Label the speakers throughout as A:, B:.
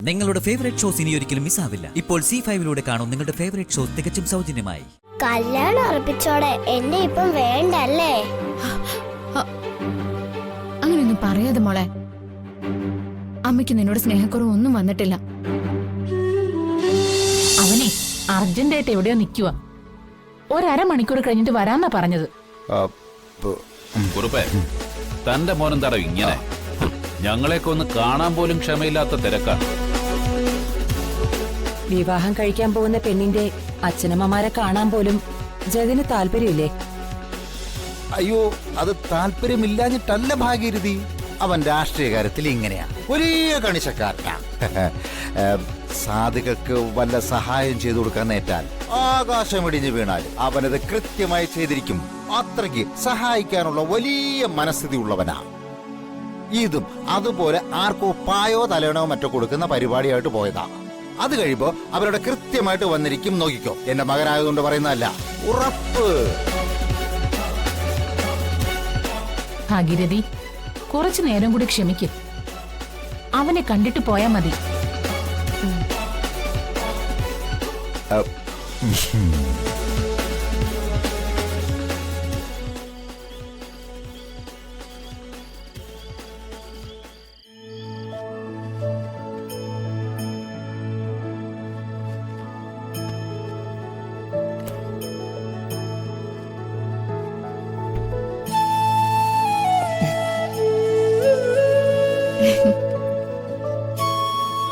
A: നിങ്ങളുടെ favourite shows ഇനി ഒരിക്കലും മിസ്സാവില്ല. ഇപ്പോൾ C5 കാണും നിങ്ങളുടെ ഫേവറേറ്റ് ഷോസ് തികച്ചും സൗജന്യമായി.
B: കല്യാണം ഉറപ്പിച്ചോടെ എന്നെ ഇപ്പം വേണ്ടല്ലേ?
C: അങ്ങനെയൊന്നും പറയാതെ മോളെ. അമ്മയ്ക്ക് നിന്നോട് സ്നേഹക്കുറവ് ഒന്നും വന്നിട്ടില്ല.
D: അവനെ അർജന്റായിട്ട് എവിടെയോ നിൽക്കുക. ഒരമണിക്കൂർ കഴിഞ്ഞിട്ട് വരാന്നാ പറഞ്ഞത്.
E: കുറുപ്പേ, തന്റെ മോനെന്താടോ ഇങ്ങനെ? ഞങ്ങളെയൊക്കെ ഒന്ന് കാണാൻ പോലും ക്ഷമയില്ലാത്ത തിരക്കാണ്.
F: വിവാഹം കഴിക്കാൻ പോകുന്ന പെണ്ണിന്റെ അച്ഛനമ്മമാരെ കാണാൻ പോലും ജഗന് താല്പര്യമില്ലേ?
G: അയ്യോ, അത് താല്പര്യമില്ലാഞ്ഞിട്ടല്ല ഭാഗീരഥി. അവൻ രാഷ്ട്രീയ കാര്യത്തിൽ ഇങ്ങനെയാ, വലിയ കണിശക്കാരനാ. സാധുക്കൾക്ക് വല്ല സഹായം ചെയ്തു കൊടുക്കാൻ നേറ്റാൽ ആകാശം ഇടിഞ്ഞു വീണാൽ അവനത് കൃത്യമായി ചെയ്തിരിക്കും. അത്രയ്ക്ക് സഹായിക്കാനുള്ള വലിയ മനസ്ഥിതി ഉള്ളവനാ. ഇതും അതുപോലെ ആർക്കോ പായോ തലയണോ മറ്റോ കൊടുക്കുന്ന പരിപാടിയായിട്ട് പോയതാ. അത് കഴിയുമ്പോ അവരുടെ കൃത്യമായിട്ട് വന്നിരിക്കും. നോക്കിക്കോ, എന്റെ മകനായതുകൊണ്ട് പറയുന്നതല്ല, ഉറപ്പ്.
D: ഭാഗീരഥി, കുറച്ചു നേരം കൂടി ക്ഷമിക്കും. അവനെ കണ്ടിട്ട് പോയാ മതി.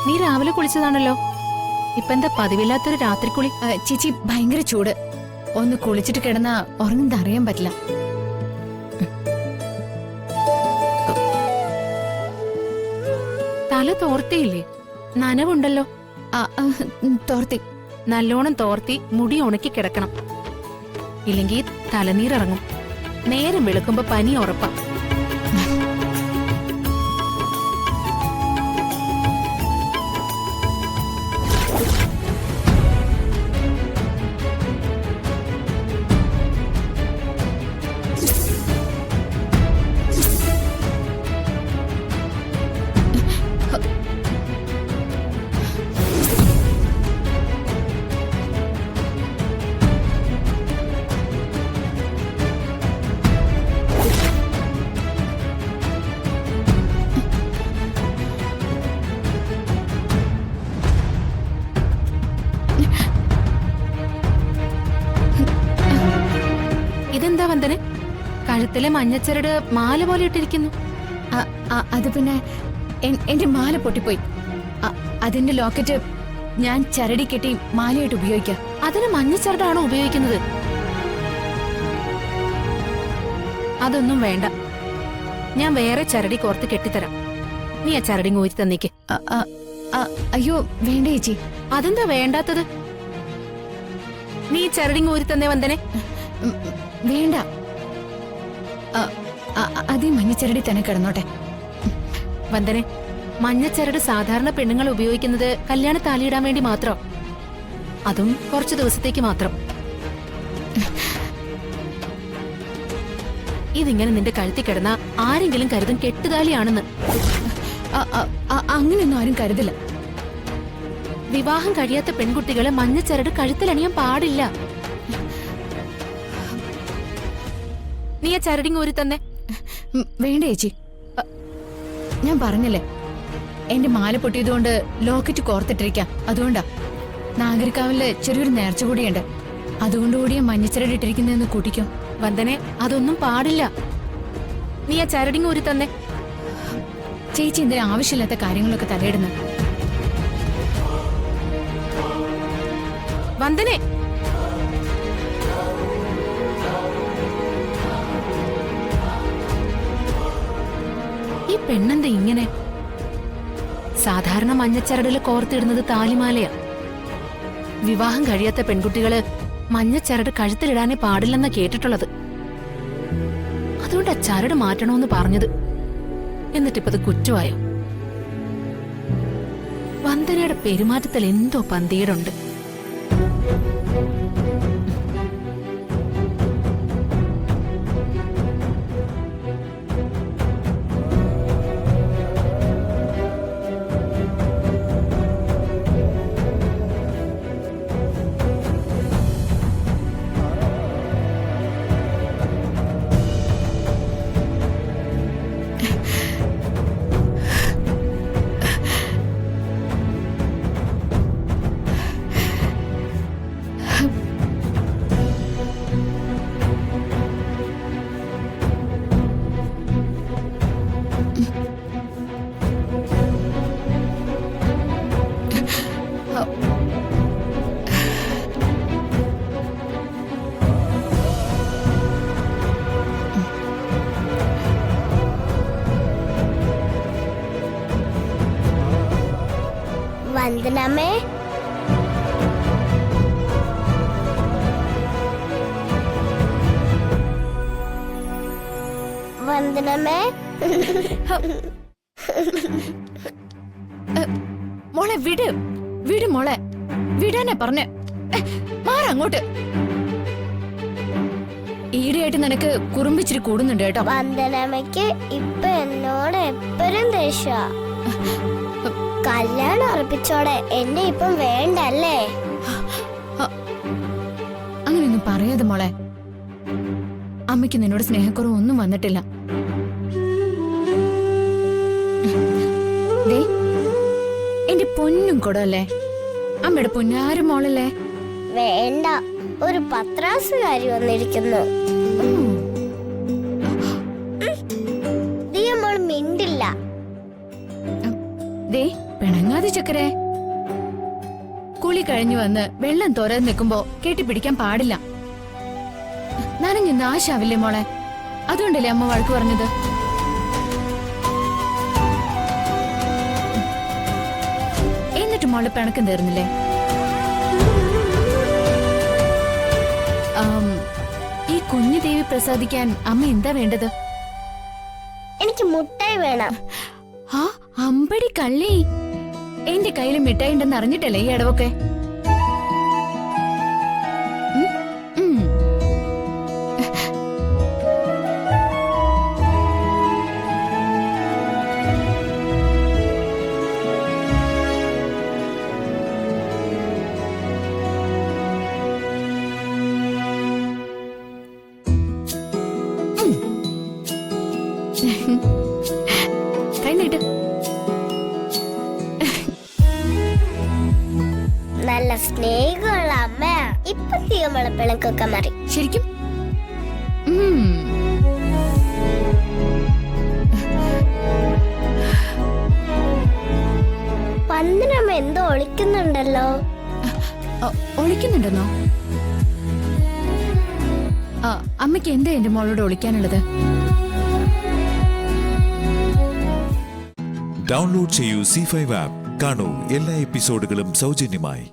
C: നീ രാവിലെ കുളിച്ചതാണല്ലോ. ഇപ്പൊ എന്താ പതിവില്ലാത്തൊരു രാത്രിക്കുളി? ചേച്ചി, ഭയങ്കര ചൂട്. ഒന്ന് കുളിച്ചിട്ട് കിടന്നാ ഉറങ്ങുന്നത് അറിയാൻ പറ്റില്ല. തല തോർത്തിയില്ലേ? നനവുണ്ടല്ലോ. തോർത്തി. നല്ലോണം തോർത്തി മുടി ഉണക്കി കിടക്കണം. ഇല്ലെങ്കിൽ തലനീരിറങ്ങും. നേരം വെളുക്കുമ്പോ പനി ഉറപ്പാ. ഇതെന്താ വന്ദനെ, കഴുത്തിലെ മഞ്ഞച്ചരട് മാല പോലെ ഇട്ടിരിക്കുന്നു? അത് പിന്നെ എന്റെ മാല പൊട്ടിപ്പോയി. അതിന്റെ ലോക്കറ്റ് ഞാൻ ചരടി കെട്ടി മാലയായിട്ട് ഉപയോഗിക്കാം. അതിന് മഞ്ഞച്ചരടാണോ ഉപയോഗിക്കുന്നത്? അതൊന്നും വേണ്ട, ഞാൻ വേറെ ചരടി കോർത്ത് കെട്ടിത്തരാം. നീ ആ ചരടി ഊരി തന്നേക്ക്. അയ്യോ വേണ്ട ചേച്ചി. അതെന്താ വേണ്ടാത്തത്? നീ ചരടി ഊരി തന്നേ വന്ദനെ. വേണ്ട, അതീ മഞ്ഞച്ചരടി തന്നെ കിടന്നോട്ടെ. വന്ദനെ, മഞ്ഞച്ചരട് സാധാരണ പെണ്ണുങ്ങൾ ഉപയോഗിക്കുന്നത് കല്യാണ താലിയിടാൻ വേണ്ടി മാത്രം. അതും കുറച്ചു ദിവസത്തേക്ക് മാത്രം. ഇതിങ്ങനെ നിന്റെ കഴുത്തി കിടന്ന ആരെങ്കിലും കരുതും കെട്ടുതാലിയാണെന്ന്. അങ്ങനെയൊന്നും ആരും കരുതില്ല. വിവാഹം കഴിയാത്ത പെൺകുട്ടികളെ മഞ്ഞച്ചരട് കഴുത്തിലണിയാൻ പാടില്ല. നീ ആ ചരടിങ് ഊരി തന്നെ. വേണ്ട ചേച്ചി, ഞാൻ പറഞ്ഞല്ലേ എന്റെ മാല പൊട്ടിയതുകൊണ്ട് ലോക്കറ്റ് കോർത്തിട്ടിരിക്കാം. അതുകൊണ്ടാ. നാഗരികാവില് ചെറിയൊരു നേർച്ച കൂടിയുണ്ട്. അതുകൊണ്ടുകൂടിയ മഞ്ഞച്ചരട് ഇട്ടിരിക്കുന്നതെന്ന് കൂട്ടിക്കോ. വന്ദനെ, അതൊന്നും പാടില്ല. നീ ആ ചരടിങ് ഊരി തന്നെ. ചേച്ചി എന്തിനാ ആവശ്യമില്ലാത്ത കാര്യങ്ങളൊക്കെ തലയിടുന്നു? വന്ദനെ, ഈ പെണ്ണെന്താ ഇങ്ങനെ? സാധാരണ മഞ്ഞച്ചരടില് കോർത്തിടുന്നത് താലിമാലയാ. വിവാഹം കഴിയാത്ത പെൺകുട്ടികള് മഞ്ഞച്ചരട് കഴുത്തിലിടാനേ പാടില്ലെന്നാ കേട്ടിട്ടുള്ളത്. അതുകൊണ്ട് ആ ചരട് മാറ്റണോന്ന് പറഞ്ഞത്. എന്നിട്ടിപ്പത് കുറ്റമായോ? വന്ദനയുടെ പെരുമാറ്റത്തിൽ എന്തോ പന്തികേടുണ്ട്.
B: വന്ദനമ്മേ. വന്ദനമ്മേ.
C: മോളെ വിട്, വിട് മോളെ, വിടാനെ പറഞ്ഞ മാറങ്ങോട്ട്. ഈടെയായിട്ട് നിനക്ക് കുറുമ്പിച്ചിരി കൂടുന്നുണ്ട് കേട്ടോ.
B: വന്ദനമ്മയ്ക്ക് ഇപ്പൊ എന്നോട് എപ്പോഴും ദേഷ്യ. കല്യാണം ഉറപ്പിച്ചോടെ എന്നെ ഇപ്പം വേണ്ടല്ലേ?
C: അങ്ങനെയൊന്നും പറയാതെ മോളെ. അമ്മയ്ക്ക് നിന്നോട് സ്നേഹക്കുറവൊന്നും വന്നിട്ടില്ല. ദേ, എന്റെ പൊന്നും കൂടല്ലേ, അമ്മയുടെ പൊന്നാരും മോളല്ലേ.
B: വേണ്ട, ഒരു പത്രാസുകാരി വന്നിരിക്കുന്നു. ദിയമോൾ മിണ്ടില്ല.
C: ദേ, പിണങ്ങാതെ ചക്കരെ. കുളി കഴിഞ്ഞു വന്ന് വെള്ളം തോരാതെ നിൽക്കുമ്പോ കെട്ടിപ്പിടിക്കാൻ പാടില്ല. നനഞ്ഞു നാശാവില്ലേ മോളെ, അതുകൊണ്ടല്ലേ അമ്മ വഴക്ക് പറഞ്ഞത്. എന്നിട്ട് മോളെ പിണക്കം തീർന്നില്ലേ? ഈ കുഞ്ഞു ദേവി പ്രസാദിക്കാൻ അമ്മ എന്താ വേണ്ടത്?
B: എനിക്ക് മുട്ടായി വേണം.
C: ആ അമ്പടി കള്ളി, എന്റെ കയ്യിൽ മിഠായി ഉണ്ടെന്ന് അറിഞ്ഞിട്ടല്ലേ ഈ ഇടവൊക്കെ? കൈനീട്ട്.
B: നല്ല സ്നേഹമുള്ള അമ്മയാ. ഇപ്പൊ തീയമ്മളെ പിണക്കൊക്കെ മാറി.
C: ശരിക്കും
B: വന്ദനമ്മ എന്തോ ഒളിക്കുന്നുണ്ടല്ലോ.
C: ഒളിക്കുന്നുണ്ടെന്നോ? അമ്മയ്ക്ക് എന്താ എന്റെ മോളോട് ഒളിക്കാനുള്ളത്?
H: ഡൗൺലോഡ് ചെയ്യൂ C5 ആപ്പ്. കാണൂ എല്ലാ എപ്പിസോഡുകളും സൗജന്യമായി.